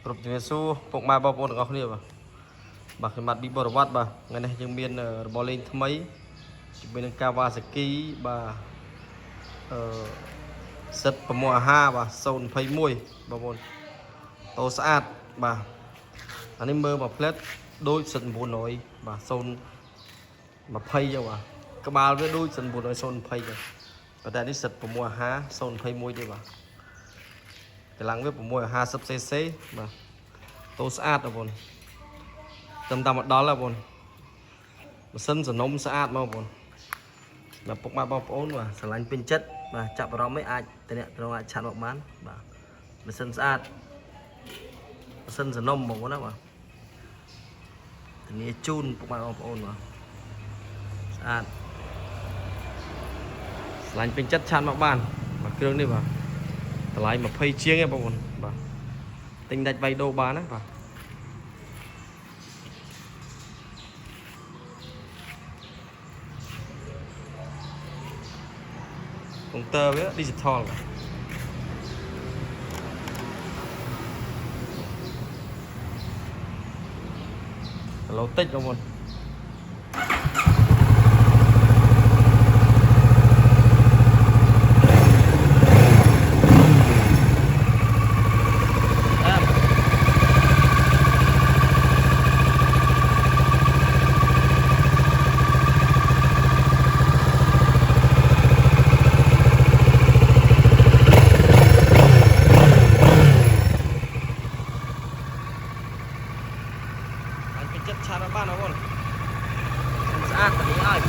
Groupជំរាបសួរពុកម៉ែបងប្អូនទាំងអស់គ្នាបាទខ្ញុំបាទប៊ីបរវត្តបាទថ្ងៃនេះយើងមានរបរលេងថ្មីជាមួយនឹងកាវ៉ាសាគីបាទសិតប្រមូលអាហារបាទ021បងប្អូនតោស្អាតបាទអានេះមើលមកផ្លែតដូចសិត900បាទ020ចឹងបាទក្បាលវាដូចសិត900 020ចឹងប៉ុន្តែនេះសិតប្រមូលអាហារ021ទេបាទកម្លាំងវា650cc បាទតោស្អាតបងប្អូនតាមមកដល់បងប្អូនម៉ាស៊ីនសនំស្អាតបងប្អូនបាទពុកម៉ែបងប្អូនបាទស្រឡាញ់ពេញចិត្តបាទចាប់អារម្មណ៍ឯអាចតំណត្រង់អាចឆាត់មកបានបាទម៉ាស៊ីនស្អាតម៉ាស៊ីនសនំបងប្អូនណាបាទធានាជូនពុកម៉ែបងប្អូនបាទស្អាតស្រឡាញ់ពេញចិត្តឆាត់មកបានបាទគ្រឿងនេះបាទតម្លៃ20ជាងឯងបងប្អូនបាទទិញដាច់វៃដូរបានណាបាទកុងទ័រវា digital គីឡូតិចបងប្អូនចិត្តឆាត់បានបងប្អូនស្អាតតែនេះហើយ